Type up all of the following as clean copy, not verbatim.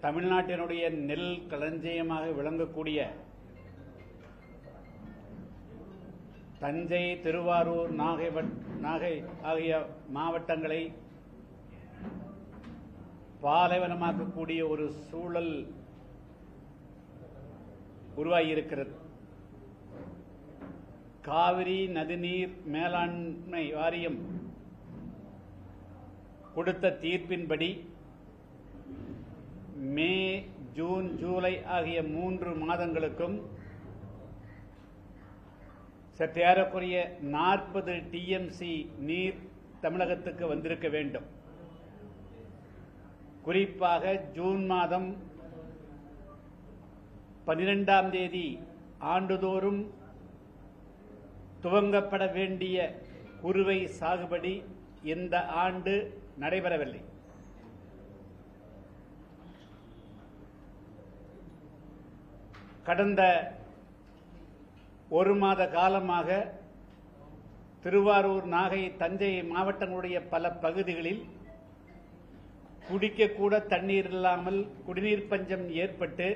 தமிழ்நாட்டினுடைய நெல் களஞ்சியமாக விளங்கக்கூடிய தஞ்சை, திருவாரூர், நாகை ஆகிய மாவட்டங்களை பாலைவனமாக்கக்கூடிய ஒரு சூழல் உருவாகியிருக்கிறது. காவிரி நதிநீர் மேலாண்மை வாரியம் கொடுத்த தீர்ப்பின்படி மே, ஜூன், ஜூலை ஆகிய 3 மாதங்களுக்கும் சற்றேறக்குறைய 40 டிஎம்சி நீர் தமிழகத்துக்கு வந்திருக்க வேண்டும். குறிப்பாக ஜூன் மாதம் 12ஆம் தேதி ஆண்டுதோறும் துவங்கப்பட வேண்டிய குறுவை சாகுபடி இந்த ஆண்டு நடைபெறவில்லை. கடந்த ஒரு மாத காலமாக திருவாரூர், நாகை, தஞ்சை மாவட்டங்களுடைய பல பகுதிகளில் குடிக்கக்கூட தண்ணீர் இல்லாமல் குடிநீர் பஞ்சம் ஏற்பட்டு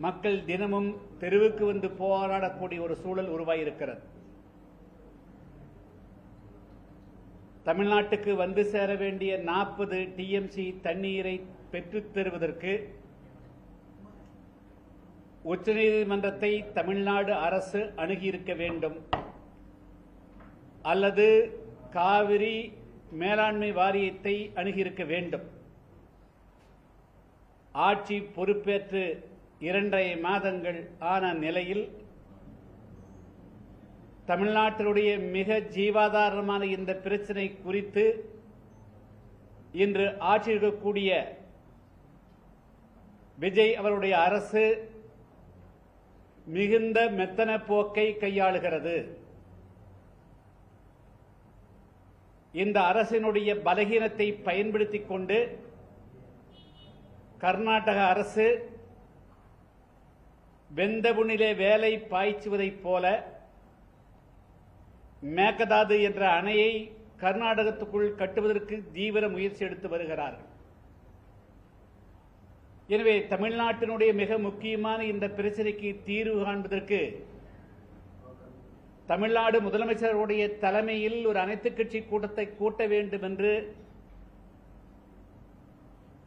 மக்கள் தினமும் தெருவுக்கு வந்து போராடக்கூடிய ஒரு சூழல் உருவாகியிருக்கிறது. தமிழ்நாட்டுக்கு வந்து சேர வேண்டிய 40 டிஎம்சி தண்ணீரை பெற்றுத் தருவதற்கு உச்சநீதிமன்றத்தை தமிழ்நாடு அரசு அணுகியிருக்க வேண்டும், அல்லது காவிரி மேலாண்மை வாரியத்தை அணுகியிருக்க வேண்டும். ஆட்சி பொறுப்பேற்று 2.5 மாதங்கள் ஆன நிலையில் தமிழ்நாட்டினுடைய மிக ஜீவாதாரமான இந்த பிரச்சினை குறித்து இன்று ஆட்சி இருக்கக்கூடிய விஜய் அவருடைய அரசு மிகுந்த மெத்தன போக்கை கையாளுகிறது. இந்த அரசினுடைய பலகீனத்தை பயன்படுத்திக் கொண்டு கர்நாடக அரசு வெந்தபுனிலே வேலை பாய்ச்சுவதைப் போல மேகதாது என்ற அணையை கர்நாடகத்துக்குள் கட்டுவதற்கு தீவிர முயற்சி எடுத்து வருகிறார்கள். எனவே தமிழ்நாட்டினுடைய மிக முக்கியமான இந்த பிரச்சனைக்கு தீர்வு காண்பதற்கு தமிழ்நாடு முதலமைச்சருடைய தலைமையில் ஒரு அனைத்துக் கட்சி கூட்டத்தை கூட்ட வேண்டும் என்று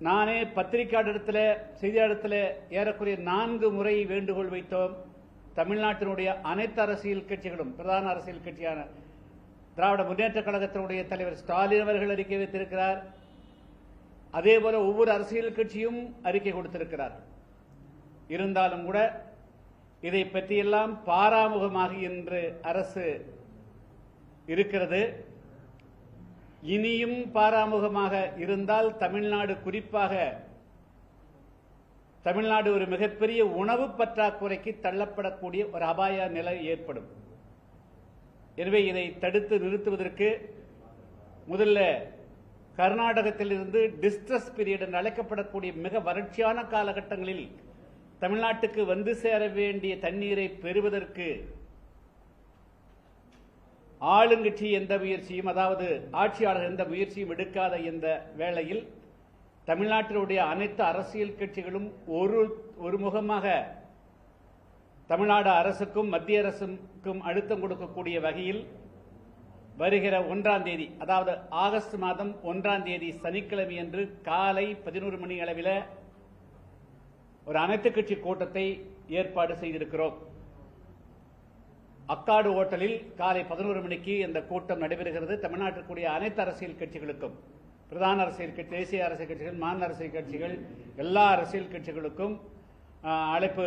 நானே பத்திரிகையாளரிடத்தில், செய்தியாளரிடத்தில் ஏறக்குறைய 4 முறை வேண்டுகோள் வைத்தோம். தமிழ்நாட்டினுடைய அனைத்து அரசியல் கட்சிகளும், பிரதான அரசியல் கட்சியான திராவிட முன்னேற்ற கழகத்தினுடைய தலைவர் ஸ்டாலின் அவர்கள் அறிக்கை வைத்திருக்கிறார். அதேபோல ஒவ்வொரு அரசியல் கட்சியும் அறிக்கை கொடுத்திருக்கிறார். இருந்தாலும் கூட இதை பற்றியெல்லாம் பாராமுகமாக இன்று அரசு இருக்கிறது. இனியும் பாராமுகமாக இருந்தால் தமிழ்நாடு, குறிப்பாக தமிழ்நாடு ஒரு மிகப்பெரிய உணவு பற்றாக்குறைக்கு தள்ளப்படக்கூடிய ஒரு அபாய நிலை ஏற்படும். எனவே இதை தடுத்து நிறுத்துவதற்கு முதல்ல கர்நாடகத்திலிருந்து டிஸ்ட்ரஸ் பீரியட் என்று அழைக்கப்படக்கூடிய மிக வறட்சியான காலகட்டங்களில் தமிழ்நாட்டுக்கு வந்து சேர வேண்டிய தண்ணீரை பெறுவதற்கு ஆளுங்கட்சி எந்த முயற்சியும், அதாவது ஆட்சியாளர் எந்த முயற்சியும் எடுக்காத இந்த வேளையில் தமிழ்நாட்டினுடைய அனைத்து அரசியல் கட்சிகளும் ஒருமுகமாக தமிழ்நாடு அரசுக்கும் மத்திய அரசுக்கும் அழுத்தம் கொடுக்கக்கூடிய வகையில் வருகிற 1ஆம் தேதி, அதாவது ஆகஸ்ட் மாதம் 1ஆம் தேதி சனிக்கிழமை அன்று காலை 11 மணி அளவில் ஒரு அனைத்துக் கட்சி கூட்டத்தை ஏற்பாடு செய்திருக்கிறோம். அக்காடு ஹோட்டலில் காலை 11 மணிக்கு இந்த கூட்டம் நடைபெறுகிறது. தமிழ்நாட்டிற்குரிய அனைத்து அரசியல் கட்சிகளுக்கும், பிரதான அரசியல் கட்சி, தேசிய அரசியல் கட்சிகள், மாநில அரசியல் கட்சிகள், எல்லா அரசியல் கட்சிகளுக்கும் அழைப்பு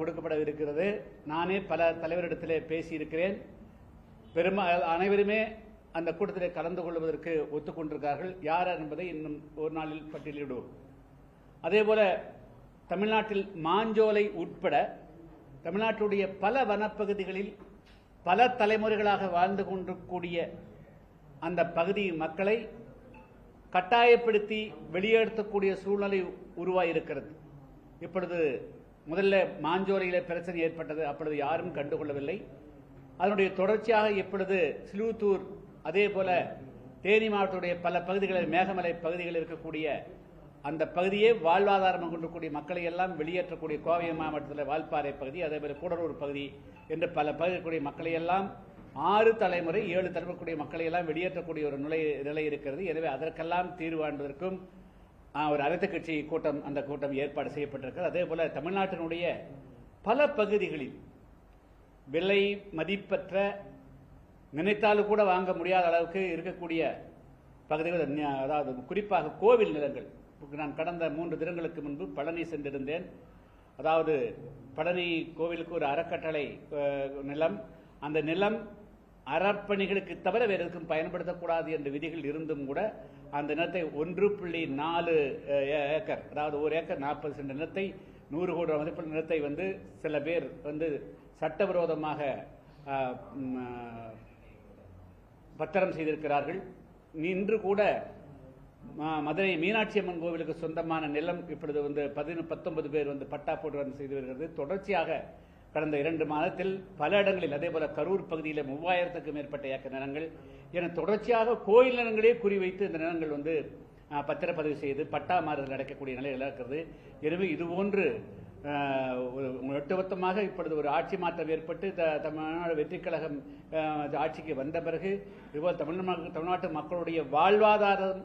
கொடுக்கப்பட இருக்கிறது. நானே பல தலைவரிடத்திலே பேசியிருக்கிறேன். அனைவருமே அந்த கூட்டத்தில் கலந்து கொள்வதற்கு ஒத்துக்கொண்டிருக்கிறார்கள். யார் என்பதை இன்னும் ஒரு நாளில் பட்டியலிடுவோம். அதேபோல தமிழ்நாட்டில் மாஞ்சோலை உட்பட தமிழ்நாட்டுடைய பல வனப்பகுதிகளில் பல தலைமுறைகளாக வாழ்ந்து கொண்டிருக்கக்கூடிய அந்த பகுதி மக்களை கட்டாயப்படுத்தி வெளியேற்றக்கூடிய சூழ்நிலை உருவாகியிருக்கிறது. இப்பொழுது முதல்ல மாஞ்சோலையில் பிரச்சனை ஏற்பட்டது, அப்பொழுது யாரும் கண்டுகொள்ளவில்லை. அதனுடைய தொடர்ச்சியாக இப்பொழுது சிலுத்தூர், அதே போல தேனி மாவட்டத்துடைய பல பகுதிகளில், மேகமலை பகுதிகளில் இருக்கக்கூடிய அந்த பகுதியே வாழ்வாதாரம் கொண்டக்கூடிய மக்களை எல்லாம் வெளியேற்றக்கூடிய கோவை மாவட்டத்தில் வால்பாறை பகுதி, அதேபோல் கூடலூர் பகுதி என்று பல பகுதிக்கூடிய மக்களை எல்லாம் 6 தலைமுறை 7 தலைமுறைக்கூடிய மக்களை எல்லாம் வெளியேற்றக்கூடிய ஒரு நிலை இருக்கிறது. எனவே அதற்கெல்லாம் தீர்வு காண்பதற்கும் ஒரு அனைத்து கட்சி கூட்டம் அந்த கூட்டம் ஏற்பாடு செய்யப்பட்டிருக்கிறது. அதே போல தமிழ்நாட்டினுடைய பல பகுதிகளில் விலை மதிப்பற்ற நினைத்தாலும் கூட வாங்க முடியாத அளவுக்கு இருக்கக்கூடிய பகுதிகள், அதாவது குறிப்பாக கோவில் நிலங்கள். நான் கடந்த 3 தினங்களுக்கு முன்பு பழனி சென்றிருந்தேன். அதாவது பழனி கோவிலுக்கு ஒரு அறக்கட்டளை நிலம், அந்த நிலம் அறப்பணிகளுக்கு தவிர வேறு எதுக்கும் பயன்படுத்தக்கூடாது என்ற விதிகள் இருந்தும் கூட அந்த நிலத்தை 1.4 ஏக்கர், அதாவது 1 ஏக்கர் 40 சென்ட் நிலத்தை 100 கோடி மதிப்புள்ள நிலத்தை வந்து சில பேர் வந்து சட்டவிரோதமாக பத்திரம் செய்திருக்கிறார்கள். இன்று கூட மதுரை மீனாட்சி அம்மன் கோவிலுக்கு சொந்தமான நிலம் இப்பொழுது வந்து 19 பேர் வந்து பட்டா போட்டு செய்து வருகிறது. தொடர்ச்சியாக கடந்த 2 மாதத்தில் பல இடங்களில், அதே போல கரூர் பகுதியில் 3000க்கும் மேற்பட்ட ஏக்கர் நிலங்கள் என தொடர்ச்சியாக கோயில் நிலங்களே குறிவைத்து இந்த நிலங்கள் வந்து பத்திரப்பதிவு செய்து பட்டா மாறுதல் நடக்கக்கூடிய நிலையில் இருக்கிறது. எனவே இதுபோன்று ஒட்டுமொத்தமாக இப்பொழுது ஒரு ஆட்சி மாற்றம் ஏற்பட்டு தமிழ்நாடு வெற்றி கழகம் ஆட்சிக்கு வந்த பிறகு இதுபோல் தமிழ்நாட்டு மக்களுடைய வாழ்வாதாரம்,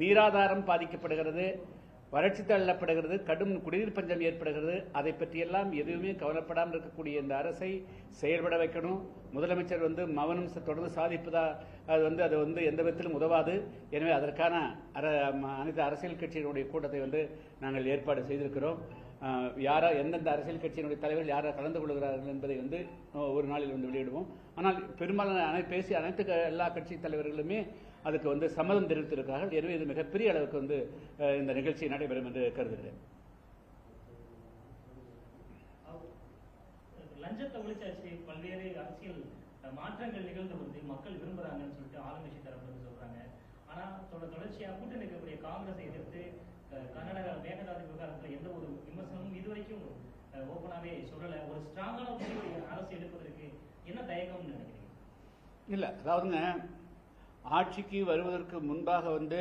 நீராதாரம் பாதிக்கப்படுகிறது, வறட்சி தள்ளப்படுகிறது, கடும் குடிநீர் பஞ்சம் ஏற்படுகிறது. அதை பற்றியெல்லாம் எதுவுமே கவலைப்படாமல் இருக்கக்கூடிய இந்த அரசை செயல்பட வைக்கணும். முதலமைச்சர் வந்து மௌனம் தொடர்ந்து சாதிப்பதா அது வந்து எந்த விதத்திலும் உதவாது. எனவே அதற்கான அனைத்து அரசியல் கட்சியினுடைய கூட்டத்தை வந்து நாங்கள் ஏற்பாடு செய்திருக்கிறோம். எந்தெந்த அரசியல் கட்சியினுடைய தலைவர்கள் யாரை கலந்து கொள்கிறார்கள் என்பதை வந்து ஒரு நாளில் வந்து வெளியிடுவோம். ஆனால் பெரும்பாலான பேசிய அனைத்து எல்லா கட்சி தலைவர்களுமே அதுக்கு வந்து சம்மதம் தெரிவித்திருக்கிறார்கள். எனவே இது மிகப்பெரிய அளவுக்கு வந்து இந்த நிகழ்ச்சி நடைபெறும் என்று கருதுகிறேன். லஞ்சத்தை ஒழிச்சாச்சு, பல்வேறு அரசியல் மாற்றங்கள் நிகழ்ந்து வந்து மக்கள் விரும்புறாங்கன்னு சொல்லிட்டு ஆளுங்கட்சி தரப்பு சொல்றாங்க. ஆனா தொடர்ச்சியாக கூட்டணி இருக்கக்கூடிய காங்கிரஸை எதிர்த்து கர்நாடகா மேகதாது விவகாரத்தில் எந்த ஒரு விமர்சனமும் இதுவரைக்கும் ஓப்பனாவே சொல்லல. ஒரு ஸ்ட்ராங்கான முடிவு அரசு எடுப்பதற்கு என்ன தயக்கம்னு நினைக்கிறீங்க? இல்ல, அதாவதுங்க, ஆட்சிக்கு வருவதற்கு முன்பாக வந்து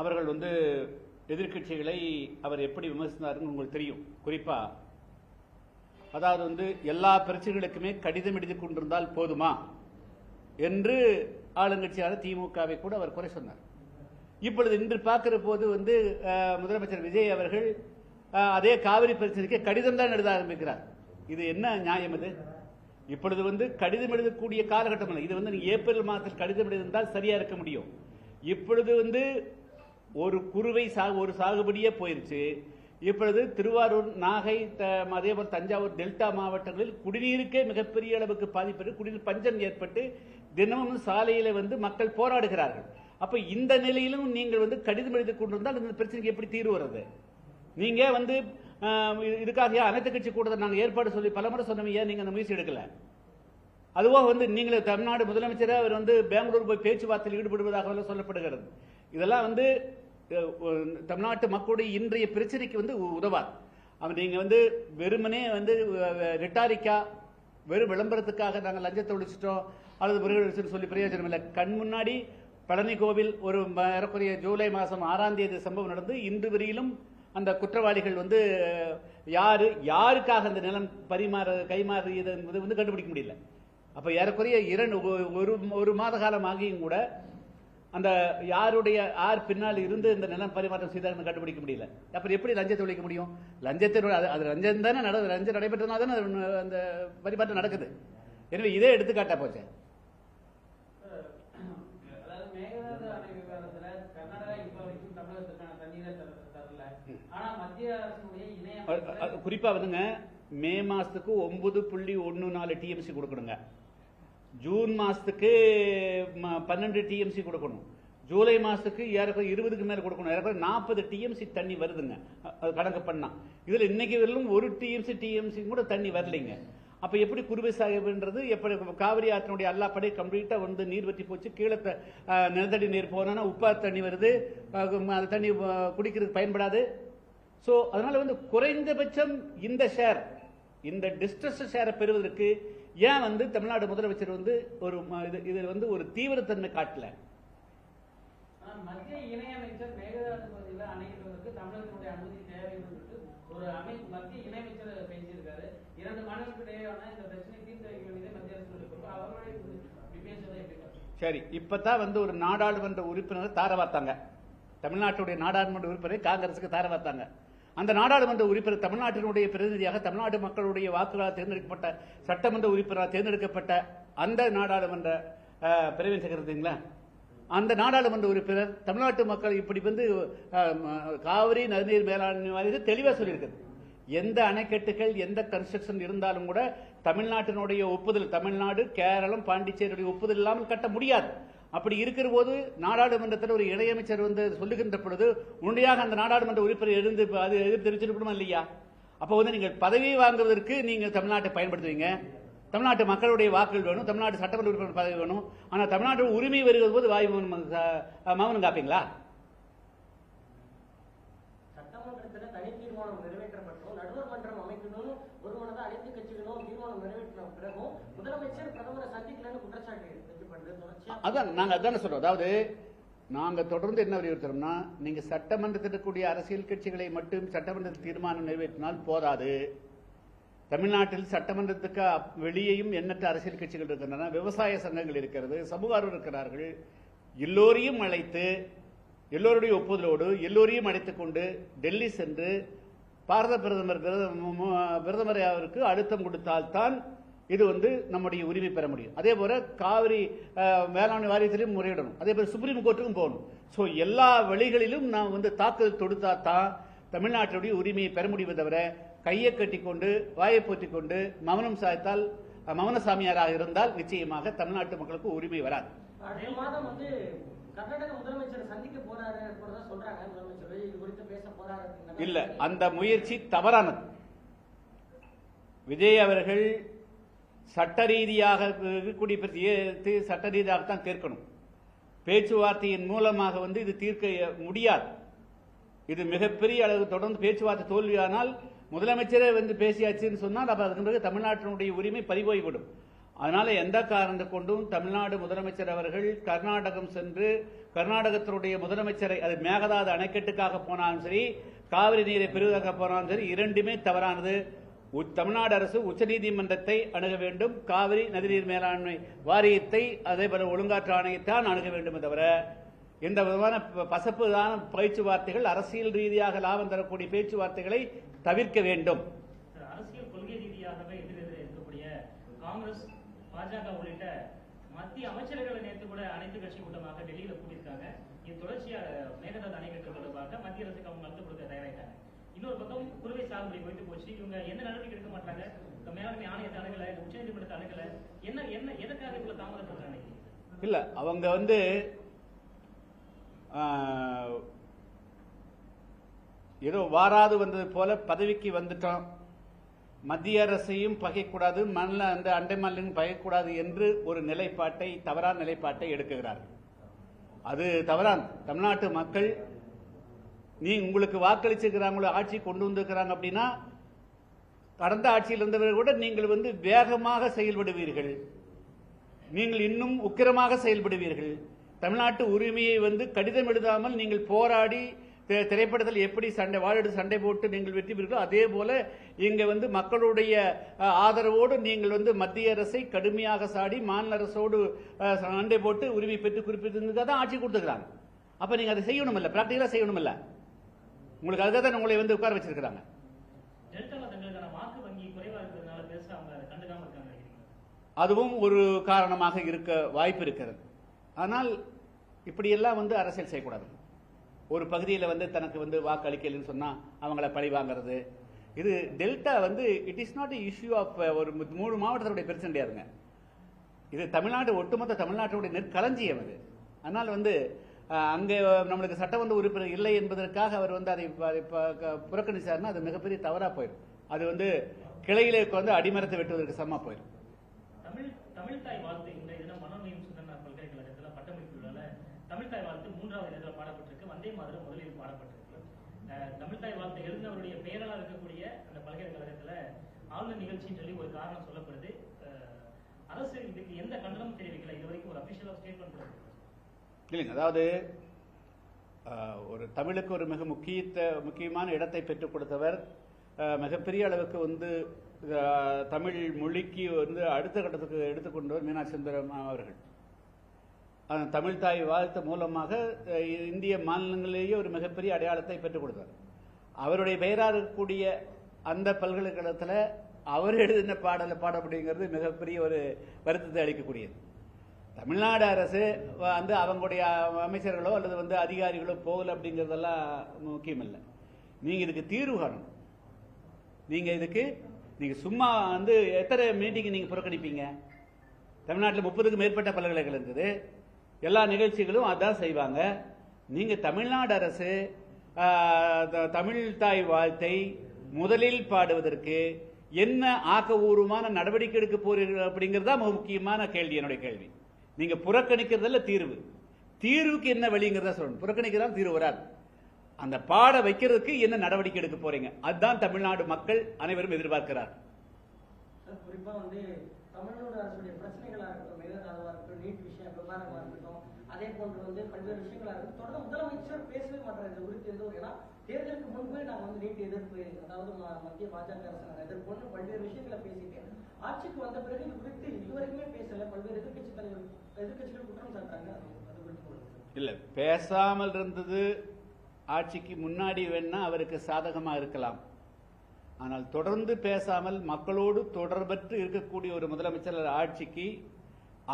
அவர்கள் வந்து எதிர்கட்சிகளை அவர் எப்படி விமர்சித்தாருன்னு உங்களுக்கு தெரியும். குறிப்பா அதாவது வந்து எல்லா பிரச்சனைகளுக்குமே கடிதம் எழுதி கொண்டிருந்தால் போதுமா என்று ஆளுங்கட்சியான திமுகவை கூட அவர் குறை சொன்னார். இப்பொழுது இன்று பார்க்கிற போது வந்து முதலமைச்சர் விஜய் அவர்கள் அதே காவிரி பிரச்சனைக்கு கடிதம் தான் எழுத ஆரம்பிக்கிறார். இது என்ன நியாயம்? இது இப்பொழுது வந்து கடிதம் எழுதக்கூடிய காலகட்டம் இல்லை. இது வந்து ஏப்ரல் மாதத்தில் கடிதம் எழுதியிருந்தால் சரியா இருக்க முடியும். இப்பொழுது வந்து ஒரு குறுவை ஒரு சாகுபடியே போயிருச்சு. இப்பொழுது திருவாரூர், நாகை, அதேபோல் தஞ்சாவூர் டெல்டா மாவட்டங்களில் குடிநீருக்கே மிகப்பெரிய அளவுக்கு பாதிப்பு, குடிநீர் பஞ்சம் ஏற்பட்டு தினமும் சாலையில வந்து மக்கள் போராடுகிறார்கள். அப்ப இந்த நிலையிலும் நீங்கள் வந்து கடிதம் எழுதி கொண்டிருந்தால் இந்த பிரச்சனைக்கு எப்படி தீர்வு வருது? நீங்க வந்து இதுக்காக அனைத்து கட்சி கூட்டத்தை நாங்கள் ஏற்பாடு சொல்லி பலமுறை சொன்னீங்க, நீங்க அந்த முயற்சி எடுக்கல. அதுவோ வந்து நீங்களே தமிழ்நாடு முதலமைச்சரே அவர் வந்து பெங்களூர் போய் பேச்சுவார்த்தையில் ஈடுபடுவதாக சொல்லப்படுகிறது. இதெல்லாம் வந்து தமிழ்நாட்டு மக்களுடைய இன்றைய பிரச்சனைக்கு வந்து உதவாது. நீங்க வந்து வெறுமனே வந்து ரிட்டாரிக்கா வெறும் விளம்பரத்துக்காக நாங்கள் லஞ்சத்தை ஒழிச்சிட்டோம் அல்லது சொல்லி பிரயோஜனம் இல்லை. கண் முன்னாடி பழனி கோவில் ஒரு ஏறக்குறைய ஜூலை மாதம் 6ஆம் தேதி சம்பவம் நடந்து இன்று வரையிலும் அந்த குற்றவாளிகள் வந்து யாருக்காக அந்த நிலம் கைமாறியது என்பது வந்து கண்டுபிடிக்க முடியல. அப்ப ஏறக்குறைய ஒரு மாத காலம் ஆகியும் கூட அந்த யார் பின்னால் இருந்து இந்த நிலம் பரிமாற்றம் செய்தார் கண்டுபிடிக்க முடியல. அப்புறம் எப்படி லஞ்சத்தை ஒழிக்க முடியும்? லஞ்சம் தானே லஞ்சம் நடைபெற்றதுனால தானே அந்த பரிமாற்றம் நடக்குது. எனவே இதே எடுத்துக்காட்டா போச்சு. குறிப்பா வந்துங்க, மே மாசத்துக்கு 9.14 டிஎம்சி கொடுக்கணுங்க. ஜூன் மாசத்துக்கு 12 டிஎம்சி கொடுக்கணும். ஜூலை மாசத்துக்கு 20க்கு மேல கொடுக்கணும். 40 டிஎம்சி தண்ணி வருதுங்க கணக்கு பண்ணா. இதுல இன்னைக்கு வரலும் 1 டிஎம்சி கூட தண்ணி வரலைங்க. அப்ப எப்படி குறுவை சாகுபடின்றது? எப்படி காவிரி ஆற்றினுடைய அல்லாப்படை கம்ப்ளீட்டா வந்து நீர் வற்றி போச்சு. கீழே நிலத்தடி நீர் போனா உப்பா தண்ணி வருது, அந்த தண்ணி குடிக்கிறதுக்கு பயன்படாது. சோ அதனால வந்து குறைந்தபட்சம் இந்த ஷேர், இந்த டிஸ்ட்ரஸ் ஷேரை பெறுவதற்கு ஏன் வந்து தமிழ்நாடு முதலமைச்சர் வந்து ஒரு இது வந்து ஒரு தீவிரத்தன்மை காட்டல? மத்திய இணையமைச்சர் மேகதாது பகுதியில் அணை கட்டுவதற்கு தமிழகத்தினுடைய அனுமதி தேவைன்னு ஒரு மத்திய இணையமைச்சர் பேசியிருக்காரு. 2 மாநிலங்களுக்கு இடையேயான இந்த பிரச்சனை தீர்த்து வைக்க வேண்டியது மத்திய அரசு இருக்கும். அவர்களுடைய பேசுவதை எப்படி? சரி, இப்பதான் ஒரு நாடாளுமன்ற உறுப்பினர் தார வார்த்தாங்க. தமிழ்நாட்டுடைய நாடாளுமன்ற உறுப்பினரை காங்கிரசுக்கு தார வார்த்தாங்க. அந்த நாடாளுமன்ற உறுப்பினர் தமிழ்நாட்டினுடைய பிரதிநிதியாக தமிழ்நாடு மக்களுடைய வாக்குகளால் தேர்ந்தெடுக்கப்பட்ட சட்டமன்ற உறுப்பினராக தேர்ந்தெடுக்கப்பட்ட அந்த நாடாளுமன்ற பிரிவின் செக்ரட்டரிங்களா, அந்த நாடாளுமன்ற உறுப்பினர் தமிழ்நாட்டு மக்கள் இப்படி காவிரி நதிநீர் மேலாண்மை வாரியம் தெளிவா சொல்லியிருக்கிறது. எந்த அணைக்கட்டுகள் எந்த கன்ஸ்ட்ரக்ஷன் இருந்தாலும் கூட தமிழ்நாட்டினுடைய ஒப்புதல், தமிழ்நாடு கேரளம் பாண்டிச்சேரியுடைய ஒப்புதல் இல்லாமல் கட்ட முடியாது. அப்படி இருக்கிற போது நாடாளுமன்றத்தில் ஒரு இணையமைச்சர் சொல்லுகின்ற பொழுது உண்மையாக அந்த நாடாளுமன்ற உறுப்பினர் எழுந்து அது எதிர்ப்பு தெரிவிச்சிருக்கணுமா இல்லையா? அப்போ நீங்கள் பதவி வாங்குவதற்கு நீங்க தமிழ்நாட்டை பயன்படுத்துவீங்க. தமிழ்நாட்டு மக்களுடைய வாக்குகள் வேணும், தமிழ்நாட்டு சட்டமன்ற உறுப்பினர் பதவி வேணும். ஆனால் தமிழ்நாட்டு உரிமை வருகிற போது வாய் மௌனம் காப்பீங்களா? சட்டமன்றத்தில் தனி தீர்மானம் நிறைவேற்றப்பட்டோம், நடுவர் மன்றம் அமைக்கணும்னு ஒருமனதான் அனைத்து கட்சிகளும் தீர்மானம் நிறைவேற்ற பிறகும் முதலமைச்சர் பிரதமரை சந்திக்கலன்னு குற்றச்சாட்டு வைக்கப்படுது. அதான் நாங்க அதான சொல்றோம். அதாவது நாங்க தொடர்ந்து என்ன வலியுறுத்துறோம்னா, நீங்க சட்டமன்றத்தில் இருக்கக்கூடிய அரசியல் கட்சிகளை மட்டும் சட்டமன்றத்தில் தீர்மானம் நிறைவேற்றினால் போதாது. தமிழ்நாட்டில் சட்டமன்றத்துக்கு வெளியேயும் எண்ணற்ற அரசியல் கட்சிகள் இருக்கின்றன, விவசாய சங்கங்கள் இருக்கிறது, சமூக ஆர்வலர்கள் இருக்கிறார்கள். எல்லோரையும் அழைத்து எல்லோருடைய ஒப்புதலோடு எல்லோரையும் அழைத்துக் கொண்டு டெல்லி சென்று பாரத பிரதமர் அவருக்கு அழுத்தம் கொடுத்தால்தான் இது நம்முடைய உரிமை பெற முடியும். அதே போல காவிரி மேலாண்மை வாரியத்திலும் முறையிடணும், அதே போல சுப்ரீம் கோர்ட்டுக்கும் போகணும். ஸோ எல்லா வழிகளிலும் நாம் தாக்குதல் தொடுத்தா தான் தமிழ்நாட்டுடைய உரிமையை பெற முடிவதை தவிர கையை கட்டிக்கொண்டு வாயை போற்றிக் கொண்டு மௌனம் சாய்த்தால் மௌனசாமியாராக இருந்தால் நிச்சயமாக தமிழ்நாட்டு மக்களுக்கு உரிமை வராது. அடுத்த மாதம் கர்நாடக முதலமைச்சர் சந்திக்க போறாரு சொல்றாங்க. முதலமைச்சர் இது குறித்து பேச போறாரு. இல்ல, அந்த முயற்சி தவறானது. விஜய் அவர்கள் சட்ட ரீதியாக சட்ட ரீதியாகத்தான் தீர்க்கணும். பேச்சுவார்த்தையின் மூலமாக இது தீர்க்க முடியாது. இது மிகப்பெரிய அளவு தொடர்ந்து பேச்சுவார்த்தை தோல்வியானால் முதலமைச்சரே பேசியாச்சுன்னு சொன்னால் அப்ப அதுக்கு பிறகு தமிழ்நாட்டினுடைய உரிமை பறிபோய்விடும். அதனால எந்த காரணத்தை கொண்டும் தமிழ்நாடு முதலமைச்சர் அவர்கள் கர்நாடகம் சென்று கர்நாடகத்தினுடைய முதலமைச்சரை, அது மேகதாது அணைக்கட்டுக்காக போனாலும் சரி, காவிரி நீரை பெறுவதாக போனாலும் சரி, இரண்டுமே தவறானது. தமிழ்நாடு அரசு உச்சநீதிமன்றத்தை அணுக வேண்டும், காவிரி நதிநீர் மேலாண்மை வாரியத்தை, அதே போல ஒழுங்காற்று ஆணையத்தான் அணுக வேண்டும். தவிர எந்த விதமான பசப்புதான பேச்சுவார்த்தைகள், அரசியல் ரீதியாக லாபம் தரக்கூடிய பேச்சுவார்த்தைகளை தவிர்க்க வேண்டும். அரசியல் கொள்கை ரீதியாகவே எதிரெதிரே இருக்கக்கூடிய காங்கிரஸ், பாஜக உள்ளிட்ட மத்திய அமைச்சர்களை நேற்று கூட அனைத்து கட்சி கூட்டமாக டெல்லியில கூட்டியிருக்காங்க. இது தொடர்ச்சியாக மேகதாது அணைக்கட்டு தொடர்பாக மத்திய அரசுக்கு அவங்க அழுத்தம் கொடுக்க தயாராயிட்டாங்க. இன்னொரு பக்கம் குறுவை சாகுபடி போயிட்டு போச்சு. இவங்க எந்த நடவடிக்கை எடுக்க மாட்டாங்க, மேலாண்மை ஆணையத்தை அணுகல, உச்சநீதிமன்றத்தை அணுகல, என்ன என்ன எதற்காக இவ்வளவு தாமதம் பண்றாங்க? இல்ல, அவங்க ஏதோ வாராது வந்தது போல பதவிக்கு வந்துட்டோம், மத்திய அரசையும் பகைக்கூடாது, அந்த அண்டை மாநிலங்களும் பகைக்கூடாது என்று ஒரு நிலைப்பாட்டை, தவறான நிலைப்பாட்டை எடுக்குகிறார்கள். அது தவறான. தமிழ்நாட்டு மக்கள் உங்களுக்கு வாக்களிச்சிருக்கிறாங்களோ, ஆட்சி கொண்டு வந்திருக்கிறாங்க அப்படின்னா, கடந்த ஆட்சியில் இருந்தவர்கள் கூட நீங்கள் வேகமாக செயல்படுவீர்கள், நீங்கள் இன்னும் உக்கிரமாக செயல்படுவீர்கள். தமிழ்நாட்டு உரிமையை கடிதம் எழுதாமல் நீங்கள் போராடி திரைப்படத்தில் எப்படி வாழெடுத்து சண்டை போட்டு நீங்கள் வெற்றி பெறுகிறீர்களோ அதே போல இங்க மக்களுடைய ஆதரவோடு நீங்கள் மத்திய அரசை கடுமையாக சாடி மாநில அரசோடு சண்டை போட்டு உரிமை பெற்று குறிப்பிட்டிருந்ததுக்காக ஆட்சி கொடுத்துக்கிறாங்க. அப்ப நீங்க அதை செய்யணும் இல்ல, பிராக்டிகலா செய்யணும் இல்ல. உங்களுக்கு அதுக்காக தான் உங்களை உட்கார வச்சிருக்கிறாங்க. அதுவும் ஒரு காரணமாக இருக்க வாய்ப்பு இருக்கிறது. ஆனால் இப்படியெல்லாம் இப்படியெல்லாம் செய்யக்கூடாது. ஒரு பகுதியில் தனக்கு வாக்கு அளிக்கலன்னு சொன்னா அவங்கள பழி வாங்கிறது. இது delta it is not issue of ஒரு 3 மாவட்டத்தினுடைய பிரச்சனை கிடையாதுங்க. இது தமிழ்நாடு, ஒட்டுமொத்த தமிழ்நாட்டுடைய நெற்களஞ்சியம் அது. அதனால் அங்கே நம்மளுக்கு சட்டமன்ற உறுப்பினர் இல்லை என்பதற்காக அவர் அதை புறக்கணிச்சாருன்னா அது மிகப்பெரிய தவறா போயிடும். அது கிளையிலே அடிமரத்தை வெட்டுவதற்கு சமமா போயிடும். தமிழ்தாய் வாழ்த்து இந்த தினம் மனோன்மணியம் சுந்தரனார் பல்கலைக்கழகத்தில் பட்டமளிப்புள்ள தமிழ்தாய் வாழ்த்து 3வது இடத்துல பாடப்பட்டிருக்கு. வந்தே மாதரம் முதலில் பாடப்பட்டிருக்கு. தமிழ்தாய் வாழ்த்து எழுந்தவருடைய பெயரால் இருக்கக்கூடிய அந்த பல்கலைக்கழகத்துல ஆளுநர் நிகழ்ச்சின்னு சொல்லி ஒரு காரணம் சொல்லப்படுது. அரசு இதுக்கு எந்த கண்டனமும் தெரிவிக்கல. இது வரைக்கும் ஒரு அபிஷியல் ஸ்டேட்மெண்ட் இல்லைங்க. அதாவது ஒரு தமிழுக்கு ஒரு மிக முக்கியமான இடத்தை பெற்றுக் கொடுத்தவர். மிகப்பெரிய அளவுக்கு வந்து தமிழ் மொழிக்கு வந்து அடுத்த கட்டத்துக்கு எடுத்துக்கொண்டவர் மீனாட்சி சுந்தரம் அவர்கள். தமிழ் தாய் வாழ்த்து மூலமாக இந்திய மாநிலங்களிலேயே ஒரு மிகப்பெரிய அடையாளத்தை பெற்றுக் கொடுத்தார். அவருடைய பெயராக இருக்கக்கூடிய அந்த பல்கலைக்கழகத்தில் அவர் எழுதின பாட அப்படிங்கிறது மிகப்பெரிய ஒரு வருத்தத்தை அளிக்கக்கூடியது. தமிழ்நாடு அரசு வந்து அவங்களுடைய அமைச்சர்களோ அல்லது வந்து அதிகாரிகளோ போகல அப்படிங்கிறதெல்லாம் முக்கியம் இல்லை. நீங்கள் இதுக்கு தீர்வு காணணும். நீங்கள் சும்மா வந்து எத்தனை மீட்டிங் நீங்கள் புறக்கணிப்பீங்க? தமிழ்நாட்டில் 30க்கும் மேற்பட்ட பல்கலைக்கழகம் இருக்குது. எல்லா நிகழ்ச்சிகளும் அதான் செய்வாங்க. நீங்கள் தமிழ்நாடு அரசு தமிழ் தாய் வாழ்த்தை முதலில் பாடுவதற்கு என்ன ஆக்கபூர்வமான நடவடிக்கை எடுக்க போறீர்கள் அப்படிங்கிறது தான் முக்கியமான கேள்வி. என்னுடைய கேள்வி, நீங்க புறக்கணிக்கிறதுல தீர்வுக்கு என்ன வழிங்கிறத சொல்லணும். புறக்கணிக்கிறதா தீர்வு வராது. அந்த பாட வைக்கிறதுக்கு என்ன நடவடிக்கை எடுக்க போறீங்க, அதுதான் தமிழ்நாடு மக்கள் அனைவரும் எதிர்பார்க்கிறார். குறிப்பா வந்து தமிழ்நாடு அரசுடைய பிரச்சனைகளா இருக்கட்டும், மேகதாதுவா இருக்கட்டும், நீட் விஷயம் விவகாரமா இருக்கட்டும், அதே போன்று வந்து பல்வேறு விஷயங்களா இருக்கட்டும், தொடர்ந்து முதலமைச்சர் பேசவே மாட்டார் இது குறித்து. ஏன்னா தேர்தலுக்கு முன்பே நாங்கள் வந்து நீட் எதிர்ப்பு, அதாவது மத்திய பாஜக அரசு எதிர்ப்புன்னு பல்வேறு விஷயங்களை பேசிட்டு ஆட்சிக்கு வந்த பிறகு இது குறித்து இதுவரைக்குமே பேசல. பல்வேறு எதிர்கட்சிகள் குற்றம் சாட்டாங்க. அது குறித்து இல்ல, பேசாமல் இருந்தது ஆட்சிக்கு முன்னாடி வேணா அவருக்கு சாதகமா இருக்கலாம். ஆனால் தொடர்ந்து பேசாமல் மக்களோடு தொடர்பற்று இருக்கக்கூடிய ஒரு முதலமைச்சர் ஆட்சிக்கு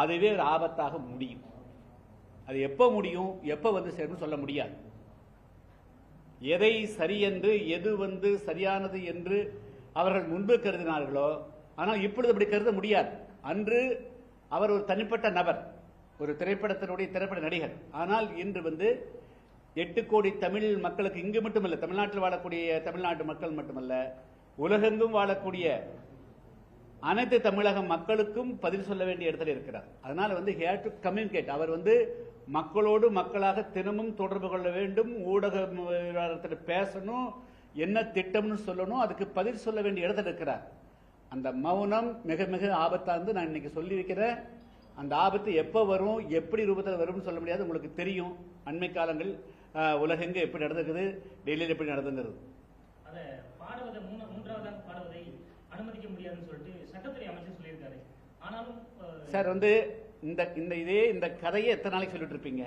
அதுவே ஒரு ஆபத்தாக முடியும். அது எப்ப முடியும், எப்ப வந்து சேரும் சொல்ல முடியாது. எதை சரி என்று, எது வந்து சரியானது என்று அவர்கள் முன்பு கருதினார்களோ, ஆனால் இப்பொழுது அப்படி கருத முடியாது. அன்று அவர் ஒரு தனிப்பட்ட நபர், ஒரு திரைப்பட நடிகர். ஆனால் இன்று வந்து 8 கோடி தமிழ் மக்களுக்கு, இங்கு மட்டுமல்ல, தமிழ்நாட்டில் வாழக்கூடிய தமிழ்நாட்டு மக்கள் மட்டுமல்ல, உலகெங்கும் வாழக்கூடிய அனைத்து தமிழக மக்களுக்கும் பதில் சொல்ல வேண்டிய இடத்துல இருக்கிறார். அதனால வந்து ஹேட் டு கம்யூனிகேட். அவர் வந்து மக்களோடு மக்களாக தினமும் தொடர்பு கொள்ள வேண்டும், ஊடக பேசணும், என்ன திட்டம்னு சொல்லணும், அதுக்கு பதில் சொல்ல வேண்டிய இடத்துல இருக்கிறார். அந்த மௌனம் மிக மிக ஆபத்தானது. நான் இன்னைக்கு சொல்லி வைக்கிறேன். அந்த ஆபத்து எப்போ வரும், எப்படி ரூபத்தில் வரும்னு சொல்ல முடியாது. உங்களுக்கு தெரியும் அண்மை காலங்கள் உலகெங்கு எப்படி நடந்துக்குது, டெல்லியில் எப்படி நடந்துங்கிறது. அனுமதிக்க முடியாதுன்னு சொல்லிட்டு சட்டத்துறை அமைச்சர் சொல்லியிருக்காரு. ஆனாலும் சார் வந்து இந்த கதையை எத்தனை நாளைக்கு சொல்லிட்டு இருப்பீங்க?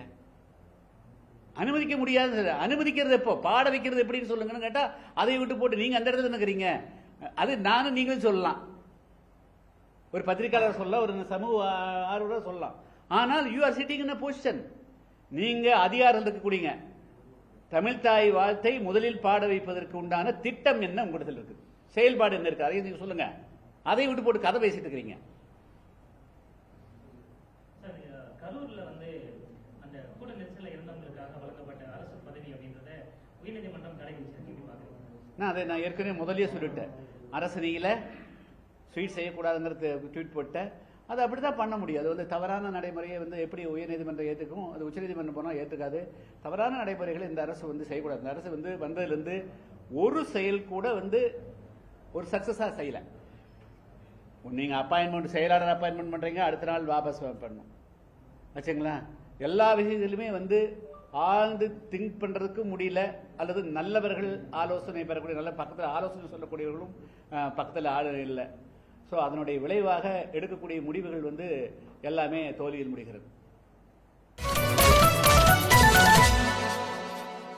அனுமதிக்க முடியாது. அனுமதிக்கிறது எப்போ, பாட வைக்கிறது எப்படின்னு சொல்லுங்கன்னு கேட்டா அதை விட்டு போட்டு நீங்க அந்த இடத்துல நினைக்கிறீங்க. அது நானும் நீங்களும் சொல்லலாம், ஒரு பத்திரிகையாளர் சொல்லலாம், ஒரு சமூக ஆர்வலர் சொல்லலாம். ஆனால் you are sitting in a position. நீங்க அதிகாரம் இருக்கக்கூடியங்க. தமிழ் தாய் வாழ்த்தை முதலில் பாட வைப்பதற்கு உண்டான திட்டம் என்ன உங்களிடத்தில் இருக்கு, செயல்பாடு என்ன இருக்கு, அதையும் நீங்க சொல்லுங்க. அதை விட்டு போட்டு கதை பேசிட்டு இருக்கிறீங்க. கரூர்ல வந்து அந்த கூட நெரிசல இருந்தவங்களுக்காக வழங்கப்பட்ட அரசு பதவி அப்படின்றத உயர்நீதிமன்றம் தடை வச்சிருக்கு. நான் ஏற்கனவே முதலியே சொல்லிட்டேன். அரசு நீல ஸ்வீட் செய்யக்கூடாதுங்கிறது ட்வீட் போட்டேன். அது அப்படிதான் பண்ண முடியும். அது வந்து தவறான நடைமுறையை வந்து எப்படி உயர்நீதிமன்றம் ஏற்றுக்கும், அது உச்சநீதிமன்றம் போனால் ஏற்றுக்காது. தவறான நடைமுறைகளை இந்த அரசு வந்து செய்யக்கூடாது. இந்த அரசு வந்து வந்ததுலேருந்து ஒரு செயல் கூட வந்து ஒரு சக்சஸா செய்யல. நீங்க அப்பாயின்மெண்ட், செயலாளர் அப்பாயின்மெண்ட் பண்றீங்க, அடுத்த நாள் வாபஸ் பண்ணணும் வச்சுங்களா. எல்லா விஷயத்திலுமே வந்து ஆழ்ந்து திங்க் பண்றதுக்கு முடியல, அல்லது நல்லவர்கள் ஆலோசனை பெறக்கூடிய, நல்ல பக்கத்தில் ஆலோசனை சொல்லக்கூடியவர்களும் பக்கத்தில் ஆள் இல்லை. ஸோ அதனுடைய விளைவாக எடுக்கக்கூடிய முடிவுகள் வந்து எல்லாமே தோல்வியில் முடிகிறது.